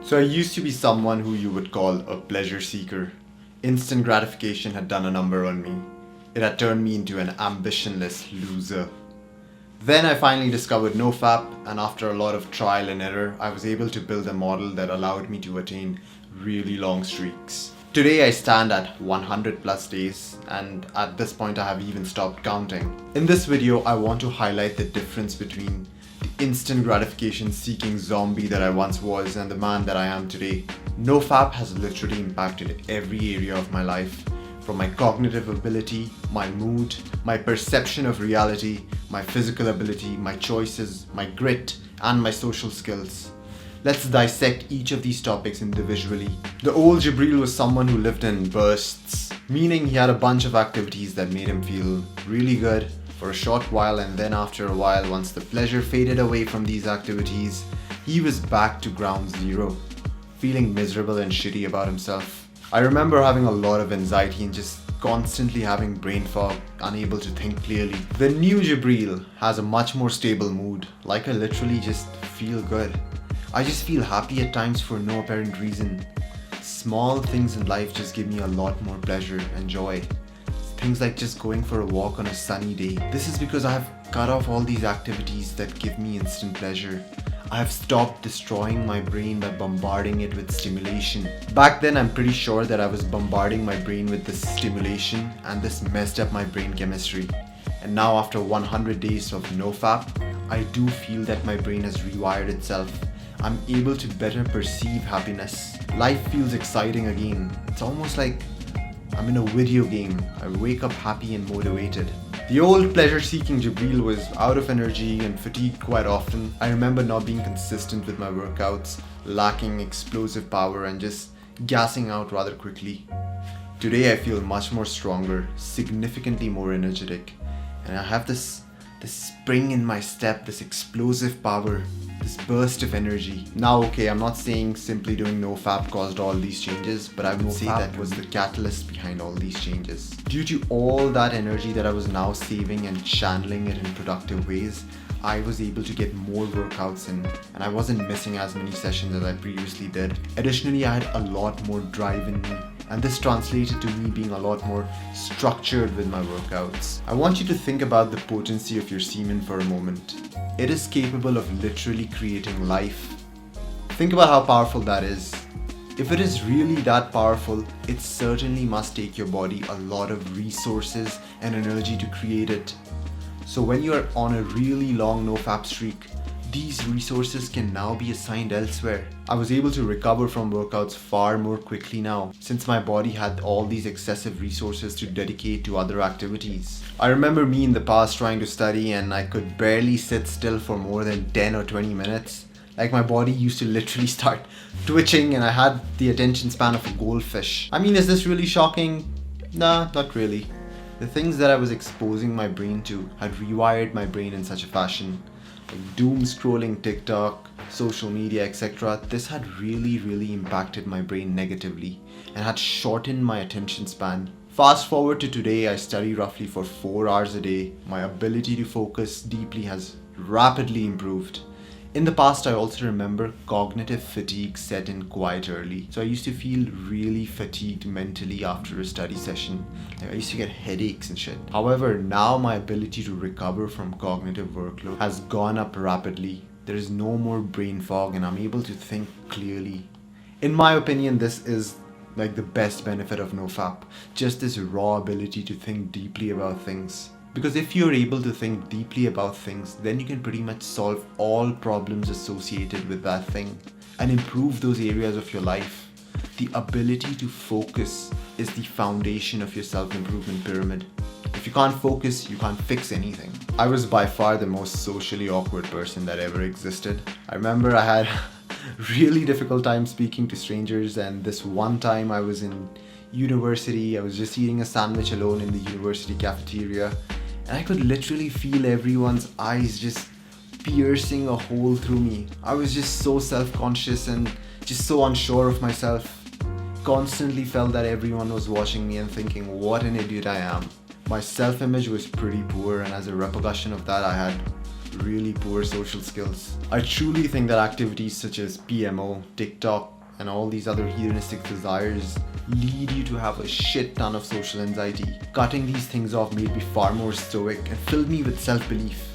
So I used to be someone who you would call a pleasure seeker. Instant gratification had done a number on me. It had turned me into an ambitionless loser. Then I finally discovered No FAP, and after a lot of trial and error, I was able to build a model that allowed me to attain really long streaks. Today I stand at 100 plus days, and at this point I have even stopped counting. In this video, I want to highlight the difference between the instant gratification seeking zombie that I once was and the man that I am today. No FAP has literally impacted every area of my life, from my cognitive ability, my mood, my perception of reality, my physical ability, my choices, my grit, and my social skills. Let's dissect each of these topics individually. The old Jibreal was someone who lived in bursts, meaning he had a bunch of activities that made him feel really good for a short while, and then after a while, once the pleasure faded away from these activities, he was back to ground zero, feeling miserable and shitty about himself. I remember having a lot of anxiety and just constantly having brain fog, unable to think clearly. The new Jibreal has a much more stable mood, like I literally just feel good. I just feel happy at times for no apparent reason. Small things in life just give me a lot more pleasure and joy. Things like just going for a walk on a sunny day. This is because I have cut off all these activities that give me instant pleasure. I have stopped destroying my brain by bombarding it with stimulation. Back then, I'm pretty sure that I was bombarding my brain with this stimulation, and this messed up my brain chemistry. And now after 100 days of no FAP, I do feel that my brain has rewired itself. I'm able to better perceive happiness. Life feels exciting again. It's almost like I'm in a video game. I wake up happy and motivated. The old pleasure-seeking Jibreal was out of energy and fatigued quite often. I remember not being consistent with my workouts, lacking explosive power, and just gassing out rather quickly. Today I feel much more stronger, significantly more energetic, and I have this spring in my step, this explosive power, this burst of energy. Now, okay, I'm not saying simply doing no FAP caused all these changes, but I would say that was the catalyst behind all these changes. Due to all that energy that I was now saving and channeling it in productive ways, I was able to get more workouts in, and I wasn't missing as many sessions as I previously did. Additionally, I had a lot more drive in me, and this translated to me being a lot more structured with my workouts. I want you to think about the potency of your semen for a moment. It is capable of literally creating life. Think about how powerful that is. If it is really that powerful, it certainly must take your body a lot of resources and energy to create it. So when you are on a really long no FAP streak, these resources can now be assigned elsewhere. I was able to recover from workouts far more quickly now, since my body had all these excessive resources to dedicate to other activities. I remember me in the past trying to study, and I could barely sit still for more than 10 or 20 minutes. Like, my body used to literally start twitching, and I had the attention span of a goldfish. I mean, is this really shocking? Nah, not really. The things that I was exposing my brain to had rewired my brain in such a fashion. Like doom scrolling TikTok, social media, etc. This had really impacted my brain negatively and had shortened my attention span. Fast forward to today, I study roughly for 4 hours a day. My ability to focus deeply has rapidly improved. In the past, I also remember cognitive fatigue set in quite early. So I used to feel really fatigued mentally after a study session. Like, I used to get headaches and shit. However, now my ability to recover from cognitive workload has gone up rapidly. There is no more brain fog, and I'm able to think clearly. In my opinion, this is like the best benefit of no FAP. Just this raw ability to think deeply about things. Because if you're able to think deeply about things, then you can pretty much solve all problems associated with that thing and improve those areas of your life. The ability to focus is the foundation of your self-improvement pyramid. If you can't focus, you can't fix anything. I was by far the most socially awkward person that ever existed. I remember I had really difficult time speaking to strangers, and this one time I was in university, I was just eating a sandwich alone in the university cafeteria, and I could literally feel everyone's eyes just piercing a hole through me. I was just so self-conscious and just so unsure of myself. Constantly felt that everyone was watching me and thinking what an idiot I am. My self-image was pretty poor, and as a repercussion of that, I had really poor social skills. I truly think that activities such as PMO, TikTok, and all these other hedonistic desires lead you to have a shit ton of social anxiety. Cutting these things off made me far more stoic and filled me with self-belief.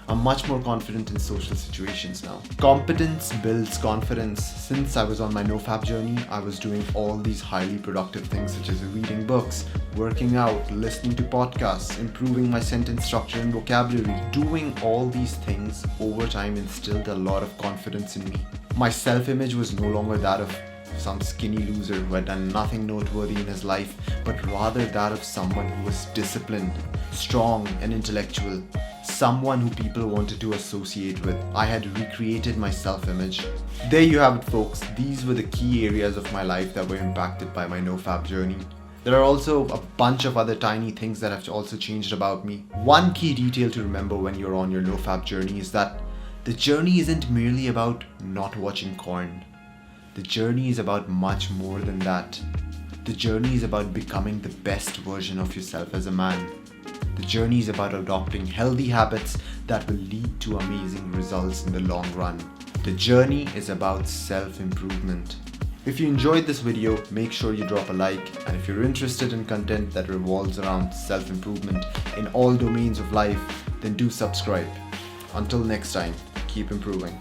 I'm much more confident in social situations now. Competence builds confidence. Since I was on my NO FAP journey, I was doing all these highly productive things such as reading books, working out, listening to podcasts, improving my sentence structure and vocabulary. Doing all these things over time instilled a lot of confidence in me. My self-image was no longer that of some skinny loser who had done nothing noteworthy in his life, but rather that of someone who was disciplined, strong, and intellectual. Someone who people wanted to associate with. I had recreated my self-image. There you have it, folks. These were the key areas of my life that were impacted by my NO FAP journey. There are also a bunch of other tiny things that have also changed about me. One key detail to remember when you're on your NO FAP journey is that the journey isn't merely about not watching porn. The journey is about much more than that. The journey is about becoming the best version of yourself as a man. The journey is about adopting healthy habits that will lead to amazing results in the long run. The journey is about self-improvement. If you enjoyed this video, make sure you drop a like, and if you're interested in content that revolves around self-improvement in all domains of life, then do subscribe. Until next time, keep improving.